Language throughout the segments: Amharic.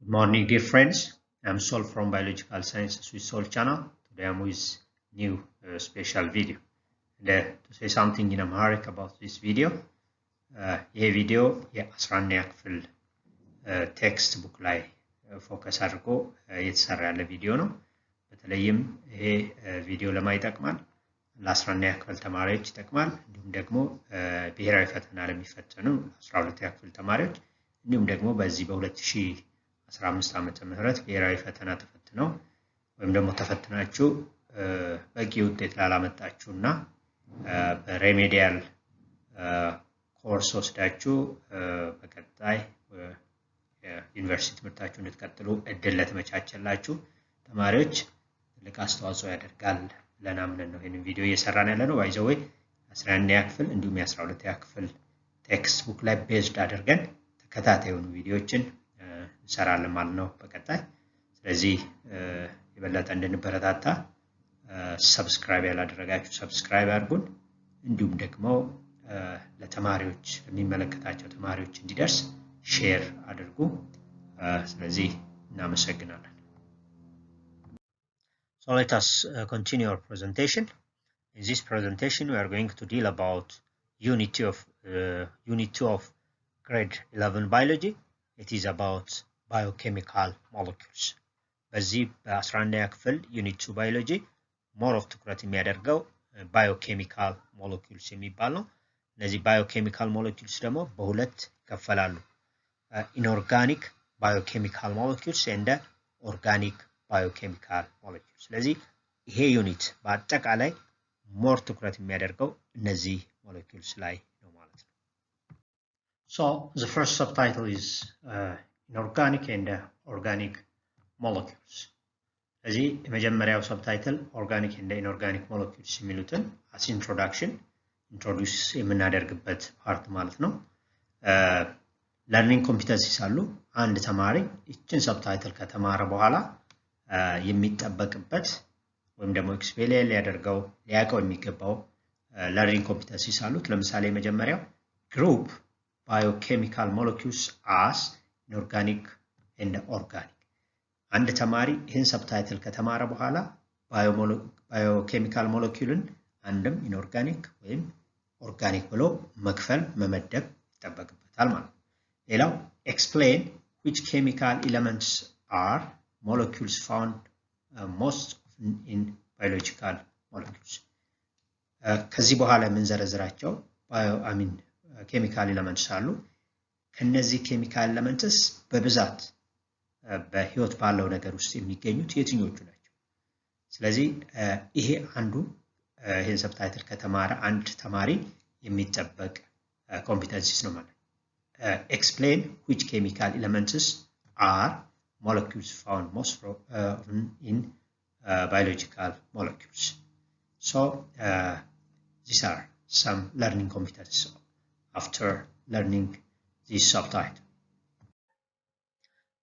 Good morning, dear friends. I'm Sol from Biological Sciences with Sol channel. Today I'm with new special video. And to say something in Amharic about this video, ይሄ ቪዲዮ የ11ኛ ክፍል ቴክስት ቡክ ላይ ፎከስ አድርጎ የተሰራ ያለ ቪዲዮ ነው። በተለይም ይሄ ቪዲዮ ለማን ይጠቅማል? ለ11ኛ ክፍል ተማሪዎች ይጠቅማል። እንዲሁም ደግሞ ብሔራዊ ፈተና ለሚፈተኑ 12ኛ ክፍል ተማሪዎች እንዲሁም ደግሞ በዚህ በ2015 ዓመተ ምህረት ብሔራዊ ፈተና ተፈትነው ወይም ደግሞ ተፈትናችሁ በቂ ውጤት ላላመጣችሁና በሬሜዲያል ኮርስ ወስዳችሁ በቀጣይ ዩኒቨርሲቲ ትምህርታችሁን እንድትቀጥሉ እድል ለተመቻቸላችሁ ተማሪዎች ትልቅ አስተዋጽኦ ያደርጋል ብለን አምነን ነው ይሄንን ቪዲዮ እየሰራን ያለነው። ባይ ዘ ዌይ 11ኛ ክፍል እንዲሁም የ12ኛ ክፍል ቴክስት ቡክ ላይ ቤዝድ አድርገን ተከታታይ የሆኑ ቪዲዮዎችን እንሰራለን ማለት ነው በቀጣይ። ስለዚህ የበለጠ እንድንበረታታ ሰብስክራይብ ያላደረጋችሁ ሰብስክራይብ አድርጉን። እንዲሁም ደግሞ ለተማሪዎች ለሚመለከታቸው ተማሪዎች እንዲደርስ ሼር አድርጉ። ስለዚህ እናመሰግናለን። So let us continue our presentation. In this presentation we are going to deal about unit 2 of grade 11 biology. It is about biochemical molecules. በዚህ በ11ኛ ክፍል ዩኒት 2 ባዮሎጂ ሞር ኦፍ ትኩረት የሚያደርገው ባዮኬሚካል ሞለኪውልስ የሚባል ነው። እነዚህ ባዮኬሚካል ሞለኪውልስ ደግሞ በሁለት ይከፈላሉ። ኢንኦርጋኒክ ባዮኬሚካል ሞለኪውልስ እና ኦርጋኒክ ባዮኬሚካል ሞለኪውልስ። ስለዚህ ይሄ ዩኒት በአጠቃላይ ሞር ትኩረት የሚያደርገው እነዚህ ሞለኪውልስ ላይ ነው ማለት ነው። So the first subtitle is inorganic and organic molecules. ስለዚህ የመጀመሪያው ሰብታይትል ኦርጋኒክ እና ኢንኦርጋኒክ ሞለኪውልስ የሚሉትን as introduction ኢንትሮዲዩስ የምናደርግበት ፓርት ማለት ነው። ለርኒንግ ኮምፒተንሲስ አሉ። አንድ ተማሪ እቺን ሰብታይትል ከተማረ በኋላ የሚጠበቅበት ወይም ደግሞ ኤክስፔሪየንስ ሊያደርገው ሊያቀው የሚገባው ለርኒንግ ኮምፒተንሲስ አሉት። ለምሳሌ የመጀመሪያው ግሩፕ biochemical molecules as inorganic and organic. አንድ ተማሪ ይህን ሰብታይትል ከተማረ በኋላ biochemical moleculeን አንድም inorganic ወይም organic ብሎ መክፈል መመደብ ይጠበቅበታል ማለት ነው። ሌላው explain which chemical elements are molecules found most often in biological molecules. ከዚህ በኋላ የምንዘረዝራቸው ኬሚካል ኤሌመንትስ አሉ። ከነዚህ ኬሚካል ኤሌመንትስ በብዛት በህይወት ባለው ነገር ውስጥ የሚገኙት የትኞቹ ናቸው? ስለዚህ ይሄ አንዱ ይሄን ሰብታይትል ከተማረ አንድ ተማሪ የሚጠበቅ ኮምፒተንሲስ ነው ማለት ነው። explain which chemical elements are molecules found most often in biological molecules. So these are some learning competencies after learning this subtitle.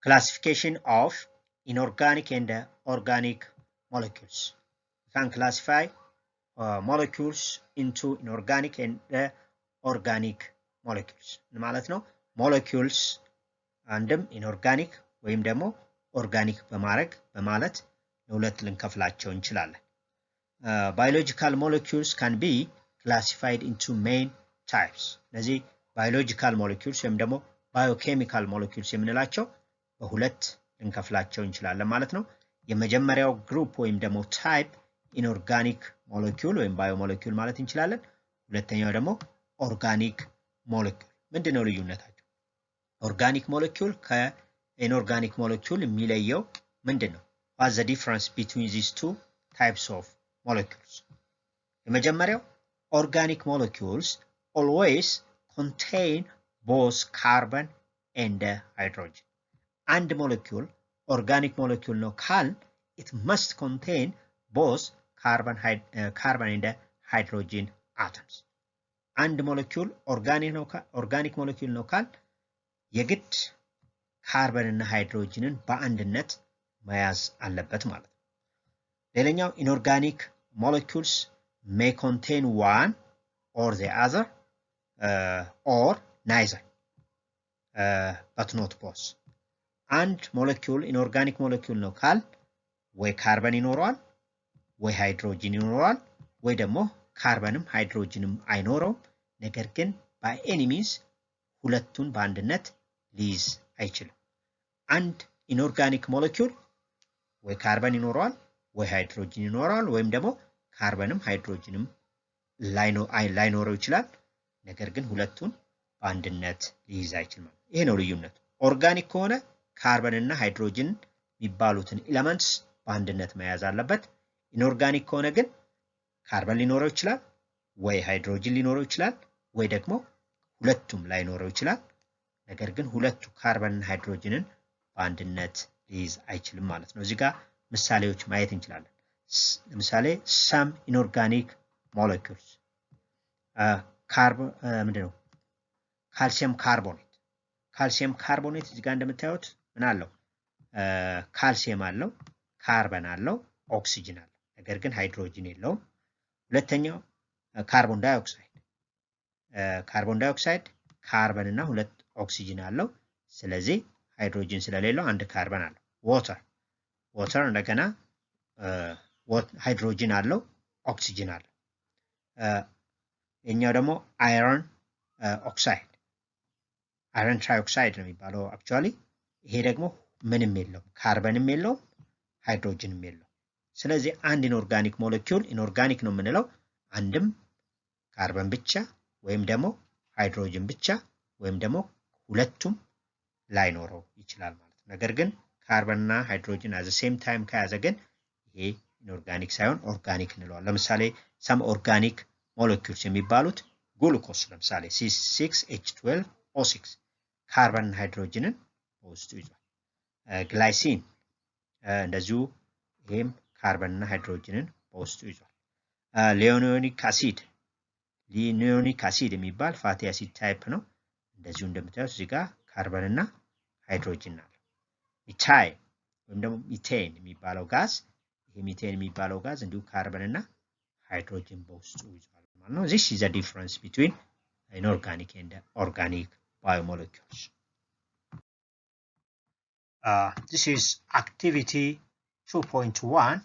Classification of inorganic and organic molecules. We can classify molecules into inorganic and organic molecules. ማለት ነው molecules አንድም inorganic ወይም ደግሞ organic በማለት ለሁለት ልንከፍላቸው እንችላለን። Biological molecules can be classified into main types. እነዚህ biological molecules ወይም ደግሞ biochemical molecules የምንላቸው በሁለት ልንከፍላቸው እንችላለን ማለት ነው። የመጀመሪያው ግሩፕ ወይም ደግሞ type inorganic molecule ወይም biomolecule ማለት እንችላለን። ሁለተኛው ደግሞ organic molecule። ምንድነው ልዩነታቸው? organic molecule ከinorganic molecule የሚለየው ምንድነው? What's the difference between these two types of molecules? የመጀመሪያው organic molecules always contain both carbon and hydrogen. And molecule organic molecule no can it must contain both carbon and hydrogen atoms. And molecule organic molecule no can የግድ ካርበን እና ሃይድሮጅንን በአንድነት መያዝ አለበት ማለት ነው። ሌላኛው inorganic molecules may contain one or the other or neither but not both. አንድ ሞለኪውል ኢንኦርጋኒክ ሞለኪውል ነው ካል ወይ ካርበን ይኖረዋል ወይ ሃይድሮጂን ይኖረዋል ወይ ደግሞ ካርበንም ሃይድሮጂንም አይኖረውም ነገር ግን by any means ሁለቱን በአንድነት ሊይዝ አይችልም አንድ ኢንኦርጋኒክ ሞለኪውል ወይ ካርበን ይኖረዋል ወይ ሃይድሮጂን ይኖረዋል ወይም ደግሞ ካርበንም ሃይድሮጂንም ላይኖረው ይችላል ነገር ግን ሁለቱን በአንድነት ሊይዝ አይችልም ይሄ ነው ልዩነቱ ኦርጋኒክ ከሆነ ካርበን እና ሃይድሮጂን የሚባሉትን ኤሌመንትስ በአንድነት መያዝ አለበት ኢንኦርጋኒክ ከሆነ ግን ካርበን ሊኖረው ይችላል ወይ ሃይድሮጂን ሊኖረው ይችላል ወይ ደግሞ ሁለቱም ላይኖረው ይችላል ነገር ግን ሁለቱ ካርበን እና ሃይድሮጂንን በአንድነት ሊይዝ አይችልም ማለት ነው እዚህ ጋር ምሳሌዎች ማየት እንችላለን ለምሳሌ some inorganic molecules ምንድነው ካልሲየም ካርቦኔት እዚህ ጋር እንደምታዩት ምን አለው ካልሲየም አለው ካርበን አለው ኦክሲጅን አለው ነገር ግን ሃይድሮጂን የለውም ሁለተኛው ካርቦን ዳይኦክሳይድ ካርበን እና ሁለት ኦክሲጅን አለው ስለዚህ ሃይድሮጂን ስለሌለው አንድ ካርበን አለው ዋተር እንደገና ሃይድሮጂን አለው ኦክሲጅን አለው የኛው ደግሞ አይረን ትራይኦክሳይድ ነው የሚባለው አክቹአሊ ይሄ ደግሞ ምንም የለውም ካርበንም የለውም ሃይድሮጂንም የለውም ስለዚህ አንድ ኢንኦርጋኒክ ሞለኪውል ኢንኦርጋኒክ ነው የምንለው አንድም ካርበን ብቻ ወይም ደግሞ ሃይድሮጂን ብቻ ወይም ደግሞ ሁለቱም ላይኖረው ይችላል ማለት ነው ነገር ግን ካርበን እና ሃይድሮጂን at the same time ከያዘ ግን ይሄ ኢንኦርጋኒክ ሳይሆን ኦርጋኒክ እንለዋለን ለምሳሌ some organic molecules የሚባሉት ግሉኮስ ለምሳሌ C6H12O6 ካርበን ሃይድሮጂንን በውስጡ ይዟል ግላይሲን እንደዚሁ ይሄም ካርበን እና ሃይድሮጂንን በውስጡ ይዟል ሊኖኒክ አሲድ የሚባል ፋቲ አሲድ ታይፕ ነው እንደዚሁ እንደምታዩት እዚህ ጋር ካርበን እና ሃይድሮጂን አለ ሚታይል ወይም ደግሞ ሚቴን የሚባለው ጋዝ ይሄ ሚቴን የሚባለው ጋዝ እንዲሁ ካርበን እና ሃይድሮጂን በውስጡ ይዟል ማለት ነው this is the difference between inorganic and organic biomolecules this is activity 2.1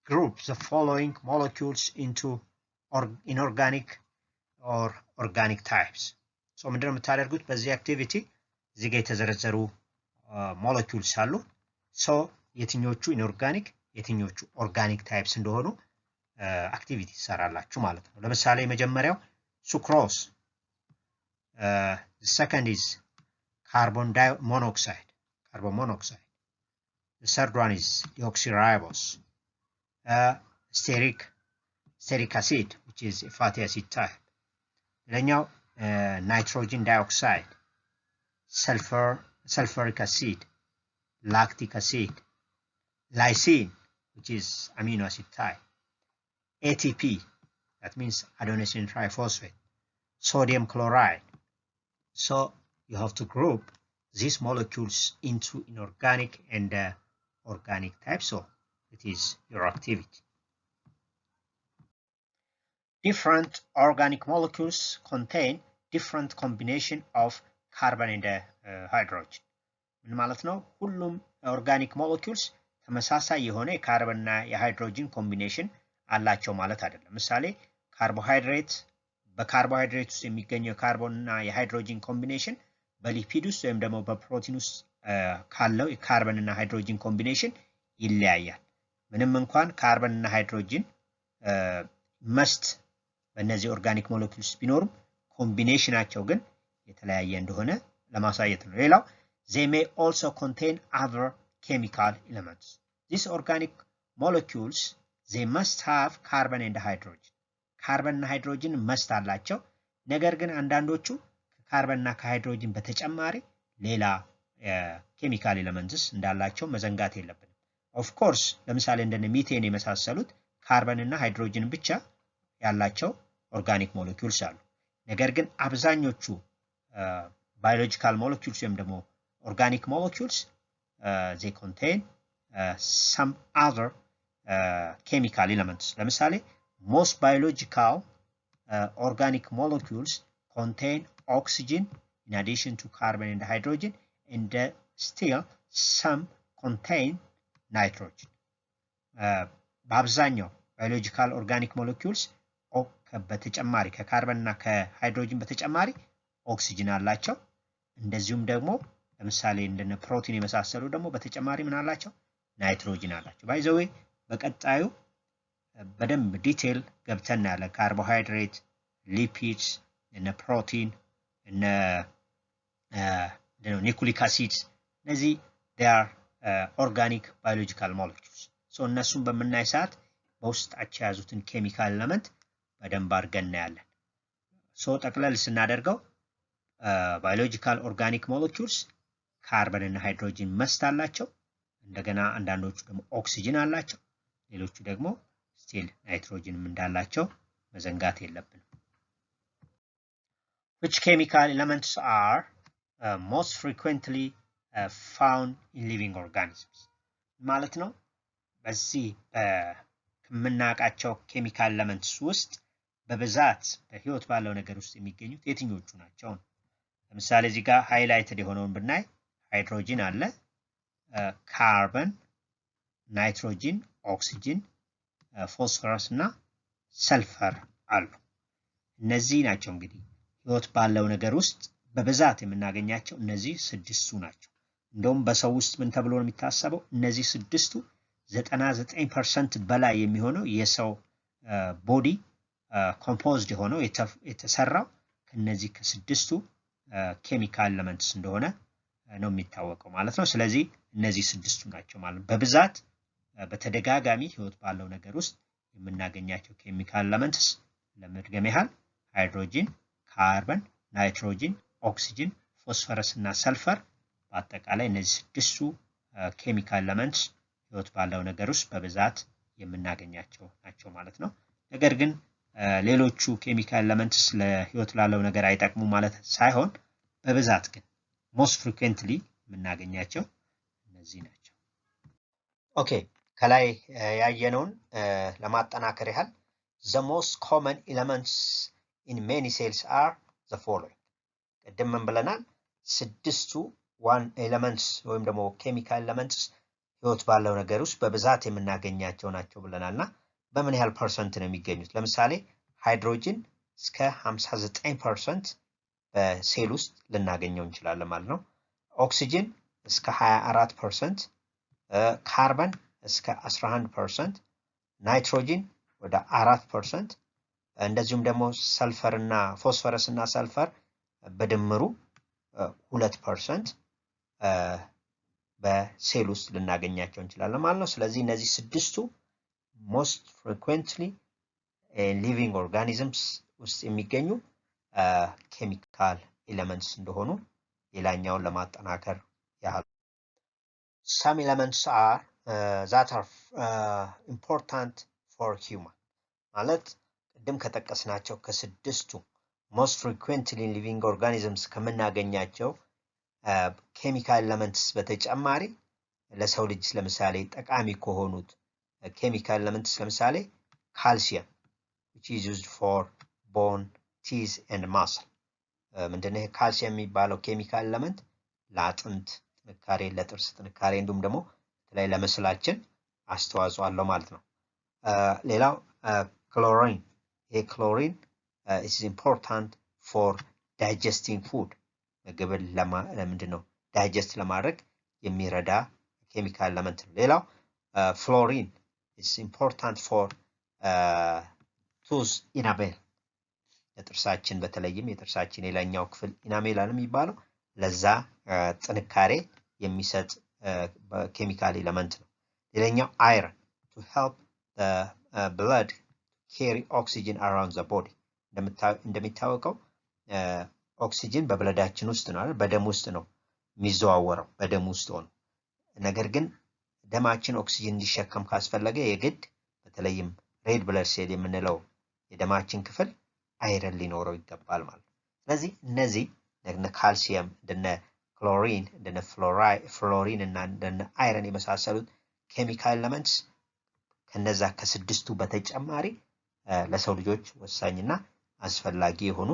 group the following molecules into inorganic or organic types so ምንድነው የምታደርጉት በዚህ አክቲቪቲ እዚህ ጋር የተዘረዘሩ molecules አሉ so የትኞቹ inorganic የትኞቹ organic types እንደሆኑ አክቲቪቲ ሰራላችሁ ማለት ነው ለምሳሌ የመጀመሪያው sucrose the second is carbon monoxide the third one is deoxyribose stearic acid which is a fatty acid type ሌላኛው nitrogen dioxide sulfuric acid lactic acid lysine which is amino acid type ATP that means adenosine triphosphate sodium chloride so you have to group these molecules into inorganic and organic types so it is your activity different organic molecules contain different combination of carbon and hydrogen ምን ማለት ነው ሁሉም organic molecules ተመሳሳይ የሆነ የካርበን እና የሃይድሮጂን ኮምቢኔሽን አላቸው ማለት አይደለም ምሳሌ ካርቦሃይድሬት በካርቦሃይድሬት ውስጥ የሚገኘው ካርቦን እና የሃይድሮጂን ኮምቢኔሽን በሊፒድ ውስጥ ወይም ደግሞ በፕሮቲን ውስጥ ካለው የካርበን እና ሃይድሮጂን ኮምቢኔሽን ይለያያል ምንም እንኳን ካርበን እና ሃይድሮጂን መስት በእነዚህ ኦርጋኒክ ሞለኪውልስ ቢኖሩም ኮምቢኔሽናቸው ግን የተለያየ እንደሆነ ለማሳየት ነው ሌላው they may also contain other chemical elements these organic molecules they must have carbon and hydrogen carbon እና hydrogen must አላቸው ነገር ግን አንዳንዶቹ ከካርበን እና ከሃይድሮጂን በተጨማሪ ሌላ ኬሚካል ኤሌመንትስ እንዳላቸው መዘንጋት የለብንም of course ለምሳሌ እንደነ ሚቴን የመሳሰሉት ካርበን እና ሃይድሮጂን ብቻ ያላቸው ኦርጋኒክ ሞለኪውልስ አሉ ነገር ግን አብዛኞቹ biological molecules ወይም ደግሞ organic molecules they contain some other chemical elements ለምሳሌ most biological organic molecules contain oxygen in addition to carbon and hydrogen and still some contain nitrogen በአብዛኛው biological organic molecules በተጨማሪ ከካርበን እና ከሃይድሮጅን በተጨማሪ ኦክሲጅን አላቸው እንደዚሁም ደግሞ ለምሳሌ እንደነ ፕሮቲን የመሳሰሉ ደግሞ በተጨማሪ ምን አላቸው ናይትሮጅን አላቸው ባይ ዘ ዌይ በቀጣዩ በደንብ ዲቴል ገብተን ያለ ካርቦሃይድሬት ሊፒድስ እነ ፕሮቲን እነ ኒኩሊክ አሲድስ እነዚህ they are organic biological molecules so እነሱን በመናይ ሰዓት በውስጣቸው ያዙትን ኬሚካል ኤሌመንት በደንብ አድርገን እናያለን so ጠቅለል ስናደርገው biological organic molecules ካርበን እና ሃይድሮጅን መስት አላቸው እንደገና አንዳንዶቹ ደግሞ ኦክሲጅን አላቸው ሌሎቹ ደግሞ ስቲል ናይትሮጅንም እንዳላቸው መዘንጋት የለብንም which chemical elements are most frequently found in living organisms ማለት ነው በዚህ ከምናቃቸው ኬሚካል ኤሌመንትስ ውስጥ በብዛት በህይወት ባለው ነገር ውስጥ የሚገኙት የትኞቹ ናቸው ለምሳሌ እዚህ ጋር ሃይላይትድ የሆነውን ብናይ ሃይድሮጅን አለ ካርበን ናይትሮጅን ኦክሲጅን ፎስፈረስ እና ሰልፈር አሉ እነዚህ ናቸው እንግዲህ ህይወት ባለው ነገር ውስጥ በብዛት የምናገኛቸው እነዚህ ስድስቱ ናቸው እንደውም በሰው ውስጥ ምን ተብሎ ነው የሚታሰበው እነዚህ ስድስቱ 99% በላይ የሚሆነው የሰው ቦዲ ኮምፖዝድ ሆነው የተሰራው ከነዚህ ከስድስቱ ኬሚካል ኤሌመንትስ እንደሆነ ነው የሚታወቀው ማለት ነው ስለዚህ እነዚህ ስድስቱ ናቸው ማለት በብዛት በተደጋጋሚ ህይወት ባለው ነገር ውስጥ የምናገኛቸው ኬሚካል ኤሌመንትስ ለመድገም ያህል ሃይድሮጅን ካርበን ናይትሮጅን ኦክሲጅን ፎስፈረስ እና ሰልፈር በአጠቃላይ እነዚህ ስድስቱ ኬሚካል ኤሌመንትስ ህይወት ባለው ነገር ውስጥ በብዛት የምናገኛቸው ናቸው ማለት ነው ነገር ግን ሌሎቹ ኬሚካል ኤሌመንትስ ለህይወት ላለው ነገር አይጠቅሙ ማለት ሳይሆን በብዛት ግን most frequently የምናገኛቸው እነዚህ ናቸው ኦኬ ከላይ ያየነውን ለማጠናከር ያህል the most common elements in many cells are the following ቀደም ምን ብለናል ስድስቱ ዋን ኤሌመንትስ ወይም ደግሞ ኬሚካል ኤሌመንትስ ህይወት ባለው ነገር ውስጥ በብዛት የምናገኛቸው ናቸው ብለናልና በምን ያህል ፐርሰንት ነው የሚገኙት ለምሳሌ ሃይድሮጅን እስከ 59% በሴል ውስጥ ልናገኘው እንችላለን ማለት ነው ኦክሲጅን እስከ 24% ካርበን እስከ 11% ናይትሮጅን ወደ 4% እንደዚሁም ደግሞ ሰልፈር እና ፎስፈረስ እና ሰልፈር በድምሩ 2% በሴል ውስጥ ልናገኛቸው እንችላለን ማለት ነው ስለዚህ እነዚህ ስድስቱ most frequently living organisms ውስጥ የሚገኙ ኬሚካል ኤሌመንትስ እንደሆኑ ሌላኛውን ለማጠናከር ያህል some elements are that are important for human ማለት ቅድም ከጠቀስናቸው ከስድስቱ most frequently living organisms ከምናገኛቸው ኬሚካል ኤሌመንትስ በተጨማሪ ለሰው ልጅ ለምሳሌ ጠቃሚ ከሆኑት ኬሚካል ኤሌመንትስ ለምሳሌ ካልሲየም which is used for bone teeth and muscle ምንድነው ካልሲየም የሚባለው ኬሚካል ኤሌመንት ለአጥንት ጥንካሬ ለጥርስ ጥንካሬ እንዲሁም ደግሞ ላይ ለመስላችን አስተዋጽኦ አለው ማለት ነው ሌላው ክሎሪን ክሎሪን is important for digesting food ምግብን ለምንድነው ዳይጀስት ለማድረግ የሚረዳ ኬሚካል ኤሌመንት ነው ሌላው ፍሎሪን is important for tooth enamel የጥርሳችን በተለይም የጥርሳችን የላይኛው ክፍል ኢናሜል አለ የሚባለው ለዛ ጥንካሬ የሚሰጥ ኬሚካል ኤሌመንት ነው ሌላኛው አይረን to help the blood carry oxygen around the body እንደሚታወቀው ኦክሲጅን በብለዳችን ውስጥ ነው አይደል በደም ውስጥ ነው የሚዘዋወረው በደም ውስጥ ሆኖ ነገር ግን ደማችን ኦክሲጅን እንዲሸከም ካስፈለገ የግድ በተለይም ሬድ ብለድ ሴል የምንለው የደማችን ክፍል አይረን ሊኖረው ይገባል ማለት ስለዚህ እነዚህ እንደነ ካልሲየም እንደነ ክሎሪን እንደነ ፍሎሪን እና እንደነ አይረን የመሳሰሉት ኬሚካል ኤሌመንትስ ከነዛ ከስድስቱ በተጨማሪ ለሰው ልጆች ወሳኝና አስፈላጊ የሆኑ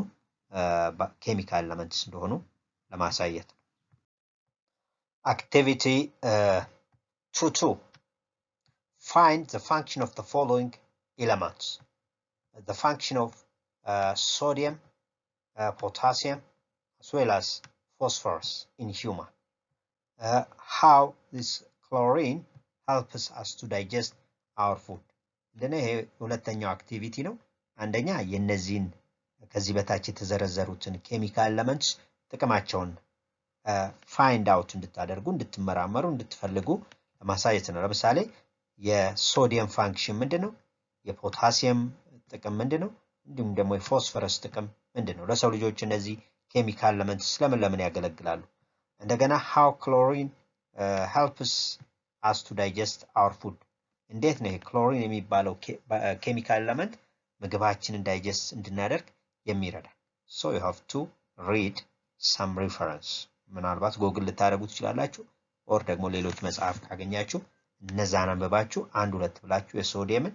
ኬሚካል ኤሌመንትስ እንደሆኑ ለማሳየት Activity 2.2. Find the function of the following elements. The function of sodium, potassium, as well as phosphorus in human. How this chlorine helps us to digest our food. እንደነ ይሄ ሁለተኛው አክቲቪቲ ነው። አንደኛ የነዚህን ከዚህ በታች የተዘረዘሩትን ኬሚካል ኤሌመንትስ ጥቅማቸውን ፋይንድ አውት እንድታደርጉ እንድትመራመሩ እንድትፈልጉ ለማሳየት ነው። ለምሳሌ የሶዲየም ፋንክሽን ምንድነው? የፖታሲየም ጥቅም ምንድነው? እንዲሁም ደግሞ የፎስፈረስ ጥቅም ምንድነው? ለሰው ልጆች እነዚህ ኬሚካል ኤሌመንትስ ለምን ያገለግላሉ? እንደገና how chlorine helps us to digest our food. እንዴት ነው ክሎሪን የሚባለው ኬሚካል ኤሌመንት ምግባችንን ዳይጀስት እንድናደርግ የሚረዳ? So you have to read some reference. ምናልባት ጎግል ልታደርጉ ትችላላችሁ ኦር ደግሞ ሌሎች መጽሐፍ ካገኛችሁ እነዛን አንብባችሁ አንድ ሁለት ብላችሁ የሶዲየምን፣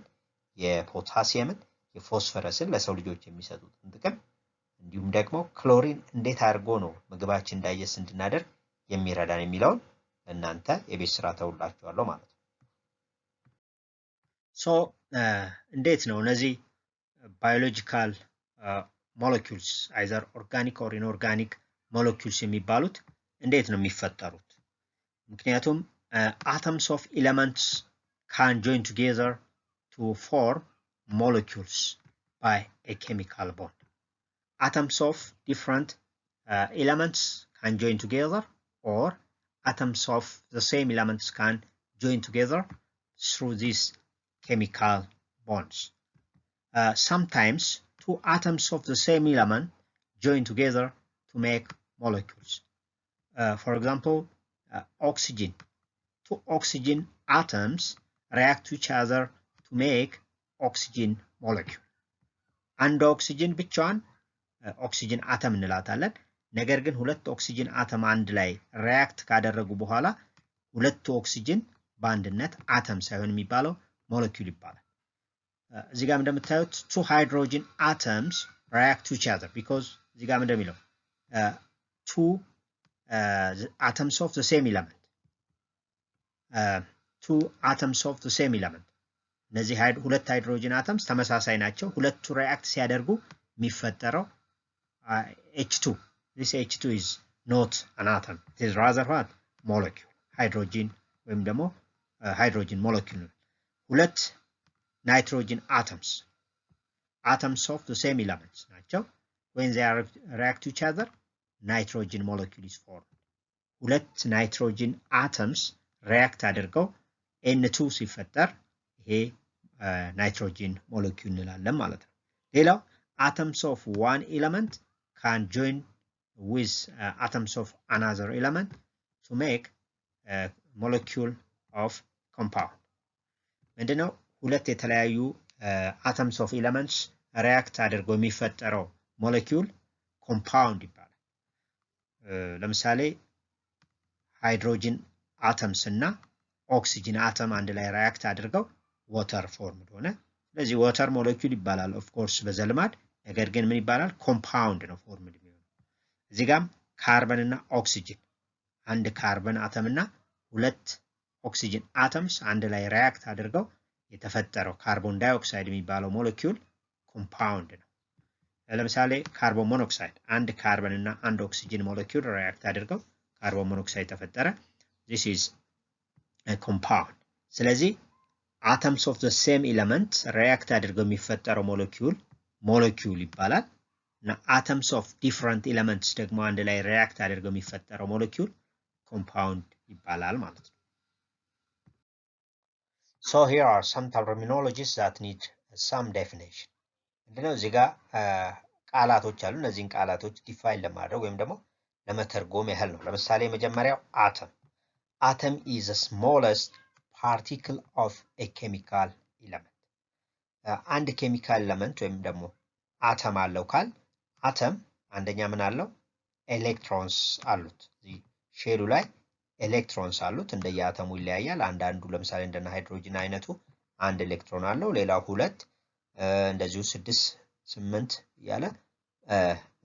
የፖታሲየምን፣ የፎስፈረስን ለሰው ልጆች የሚሰጡትን ጥቅም እንዲሁም ደግሞ ክሎሪን እንዴት አድርጎ ነው ምግባችን ዳይጀስት እንድናደርግ የሚረዳን የሚለውን እናንተ የቤት ስራ ተውላችኋለሁ ማለት ነው። ሶ እንዴት ነው እነዚህ ባዮሎጂካል molecules either organic or inorganic molecules የሚባሉት እንዴት ነው የሚፈጠሩት? ምክንያቱም atoms of elements can join together to form molecules by a chemical bond. Atoms of different elements can join together, or atoms of the same elements can join together through these chemical bonds. Sometimes two atoms of the same element join together to make molecules. For example, oxygen. Two oxygen atoms react to each other to make oxygen molecule. አንድ ኦክሲጅን ብቻዋን ኦክሲጅን አተም እንላታለን። ነገር ግን ሁለት ኦክሲጅን አተም አንድ ላይ ሪአክት ካደረጉ በኋላ ሁለቱ ኦክሲጅን በአንድነት አተም ሳይሆን የሚባለው ሞለኪውል ይባላል። እዚህ ጋር እንደምታዩት two hydrogen atoms react to each other because እዚህ ጋር እንደሚለው two atoms of the same element. Two atoms of the same element. እነዚህ ሁለት ሃይድሮጅን አተምስ ተመሳሳይ ናቸው። ሁለቱ ሪአክት ሲያደርጉ የሚፈጠረው H2. This H2 is not an atom. It is rather what? Molecule. Hydrogen ወይም ደግሞ hydrogen molecule. ሁለት nitrogen atoms. Atoms of the same elements ናቸው. When they react to each other, nitrogen molecule is formed. ሁለት nitrogen atoms react አድርገው N2 ሲፈጠር ይሄ nitrogen molecule እንላለን ማለት ነው። ሌላው atoms of one element can join with atoms of another element to make a molecule of compound. ምንድነው? ሁለት የተለያዩ atoms of elements react አድርገው የሚፈጠረው molecule compound ይባላል። ለምሳሌ ሃይድሮጅን atoms እና ኦክሲጅን አተም አንድ ላይ ሪአክት አድርገው water formed ሆነ። ስለዚህ water molecule ይባላል of course በዘልማድ። ነገር ግን ምን ይባላል? compound ነው formed የሚሆነው። እዚህ ጋርም ካርበን እና ኦክሲጅን አንድ ካርበን አተም እና ሁለት ኦክሲጅን አተምስ አንድ ላይ ሪአክት አድርገው የተፈጠረው ካርቦን ዳይኦክሳይድ የሚባለው ሞለኪውል ኮምፓውንድ ነው። ለምሳሌ ካርቦን ሞኖክሳይድ አንድ ካርበን እና አንድ ኦክሲጅን ሞለኪውል ሪአክት አድርገው ካርቦን ሞኖክሳይድ ተፈጠረ። this is a compound. ስለዚህ atoms of the same element react አድርገው የሚፈጠረው ሞለኪውል ይባላል እና atoms of different elements ደግሞ አንድ ላይ react አድርገው የሚፈጠረው ሞለኪውል compound ይባላል ማለት ነው። So here are some terminologies that need some definition. እንደው እዚህ ጋር ቃላቶች አሉ። እነዚህን ቃላቶች ዲፋይን ለማድረግ ወይም ደግሞ ለመተርጎም ያህል ነው። ለምሳሌ መጀመሪያው atom. Atom is the smallest particle of a chemical element. አንድ ኬሚካል ኤሌመንት ወይም ደግሞ አተም አለው ካል አተም አንደኛ ምን አለው? ኤሌክትሮንስ አሉት። እዚህ ሼሉ ላይ ኤሌክትሮንስ አሉት። እንደየአተሙ ይለያያል። አንዳንዱ ለምሳሌ እንደና ሃይድሮጅን አይነቱ አንድ ኤሌክትሮን አለው፣ ሌላው ሁለት፣ እንደዚሁ 6 8 ያለ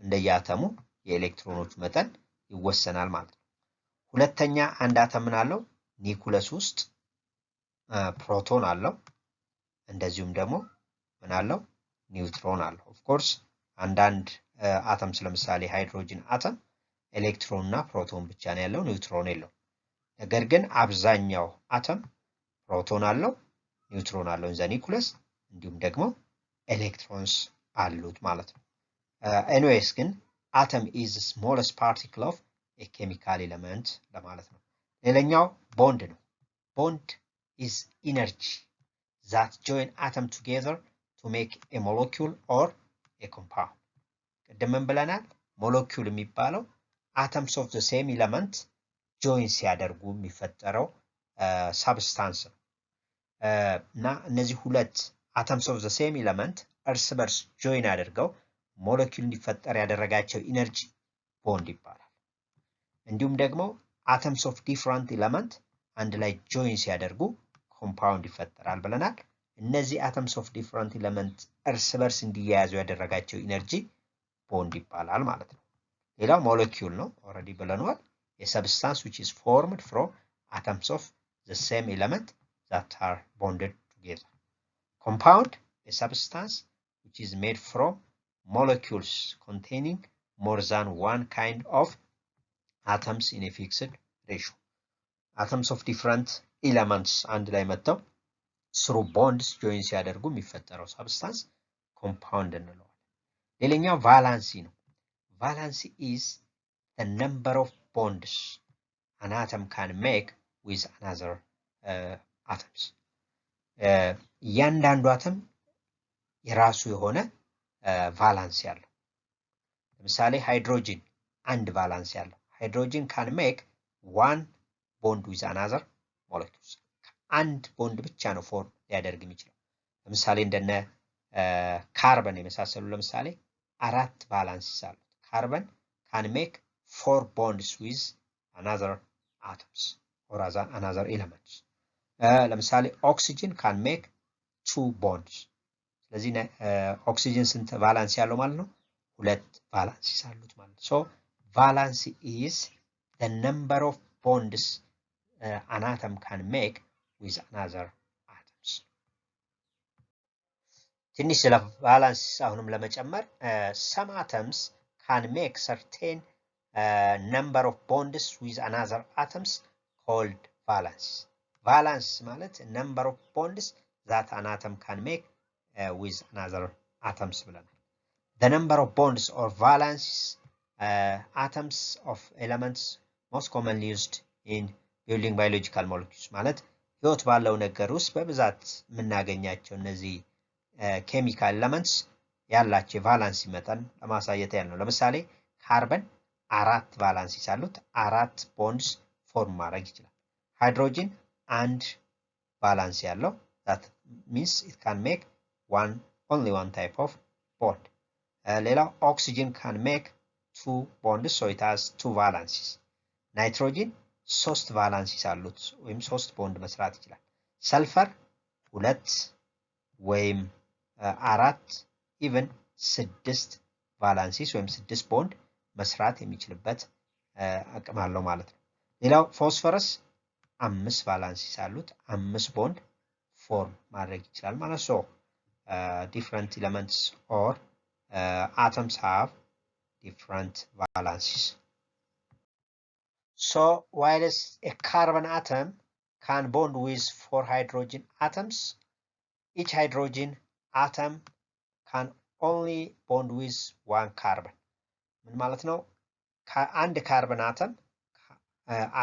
እንደየአተሙ የኤሌክትሮኖች መጠን ይወሰናል ማለት ነው። ሁለተኛ አንድ አተም ምን አለው ኒኩለስ ውስጥ ፕሮቶን አለው እንደዚሁም ደግሞ ምን አለው ኒውትሮን አለው ኦፍ ኮርስ አንዳንድ አተምስ ለምሳሌ ሃይድሮጅን አተም ኤሌክትሮን እና ፕሮቶን ብቻ ነው ያለው ኒውትሮን የለው ነገር ግን አብዛኛው አተም ፕሮቶን አለው ኒውትሮን አለው እንዛ ኒኩለስ እንዲሁም ደግሞ ኤሌክትሮንስ አሉት ማለት ነው ኤኒዌይስ ግን atom is the smallest particle of a chemical element ለማለት ነው ሌላኛው ቦንድ ነው bond is energy that join atom together to make a molecule or a compound ቀደም ብለናል molecule የሚባለው atoms of the same element join ሲያደርጉ የሚፈጠረው substance ነው እና እነዚህ ሁለት atoms of the same element እርስ በርስ join አድርገው molecule እንዲፈጠር ያደረጋቸው ኢነርጂ ቦንድ ይባላል እንዲሁም ደግሞ atoms of different element አንድ ላይ join ሲያደርጉ compound ይፈጠራል ብለናል እነዚህ atoms of different element እርስ በርስ እንዲያያዙ ያደረጋቸው ኢነርጂ ቦንድ ይባላል ማለት ነው ሌላው molecule ነው already ብለናል a substance which is formed from atoms of the same element that are bonded together compound a substance which is made from molecules containing more than one kind of atoms in a fixed ratio atoms of different elements and ላይ መጥተው through bonds join ሲያደርጉ የሚፈጠረው substance compound እንለዋለን ሌላኛው ቫላንሲ ነው ቫላንሲ is the number of bonds an atom can make with another atoms እያንዳንዱ አተም የራሱ የሆነ ቫላንስ ያለው ለምሳሌ ሃይድሮጅን አንድ ቫላንስ ያለው ሃይድሮጅን can make one bond with another molecules አንድ ቦንድ ብቻ ነው ፎርም ሊያደርግ የሚችለው ለምሳሌ እንደነ ካርበን የመሳሰሉ ለምሳሌ አራት ቫላንስ አሉት ካርበን can make 4 bonds with another atoms or another elements ለምሳሌ ኦክሲጅን can make 2 bonds ስለዚህ ኦክሲጅን ስንት ቫላንስ ያለው ማለት ነው ሁለት ቫላንስ አሉት ማለት ነው so valence is the number of bonds an atom can make with another atoms ትንሽ ስለ ቫላንስ አሁንም ለመጨመር some atoms can make certain number of bonds with another atoms called valence valence ማለት number of bonds that an atom can make with another atoms ብለናል the number of bonds or valence atoms of elements most commonly used in building biological molecules ማለት ህይወት ባለው ነገር ውስጥ በብዛት የምናገኛቸው እነዚህ ኬሚካል ኤሌመንትስ ያላቸው ቫላንሲ መጠን ለማሳየት ያለው ለምሳሌ ካርበን አራት ቫላንሲ አሉት አራት ቦንድስ ፎርም ማድረግ ይችላል ሃይድሮጅን አንድ ቫላንሲ ያለው that means it can make only one type of bond ሌላው oxygen can make 2 bonds so it has 2 valences nitrogen 3 valences አሉት ወይም 3 ቦንድ መስራት ይችላል sulfur 2 ወይም 4 even 6 valences ወይም 6 ቦንድ መስራት የሚችልበት አቅም አለው ማለት ነው ሌላው phosphorus 5 valences አሉት 5 ቦንድ ፎርም ማድረግ ይችላል ማለት ነው different elements or atoms have different valences so whilst a carbon atom can bond with 4 hydrogen atoms each hydrogen atom can only bond with 1 carbon ምን ማለት ነው አንድ ካርበን አተም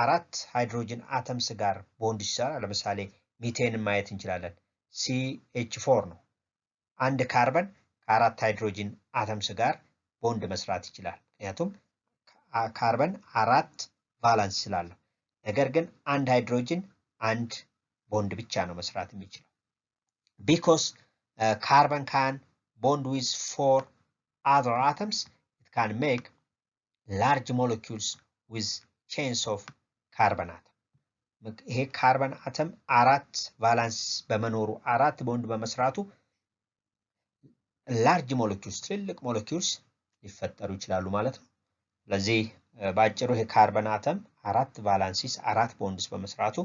አራት ሃይድሮጅን አተምስ ጋር ቦንድ ይሰራል ለምሳሌ ሚቴን ማየት እንችላለን CH4 ነው አንድ ካርበን ከአራት ሃይድሮጅን አተምስ ጋር ቦንድ መስራት ይችላል ምክንያቱም ካርበን አራት ቫላንስ ስላለው ነገር ግን አንድ ሃይድሮጅን አንድ ቦንድ ብቻ ነው መስራት የሚችለው because carbon can bond with 4 other atoms it can make large molecules with chains of carbon atom ይሄ ካርበን አተም አራት ቫላንስ በመኖሩ አራት ቦንድ በመስራቱ large molecules ትልልቅ molecules ሊፈጠሩ ይችላሉ ማለት ነው ስለዚህ ባጭሩ ይሄ ካርበን አተም 4 ቫላንሲስ 4 ቦንድስ በመስራቱ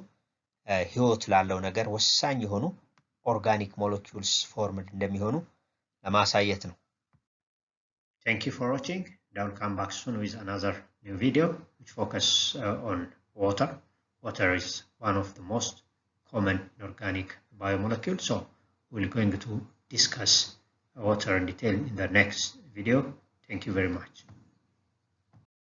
ህይወት ላለው ነገር ወሳኝ የሆኑ ኦርጋኒክ ሞለኪውልስ ፎርምድ እንደሚሆኑ ለማሳየት ነው። Thank you for watching. I will come back soon with another new video which focus on water. Water is one of the most common inorganic biomolecules, so we're going to discuss water in detail in the next video. Thank you very much.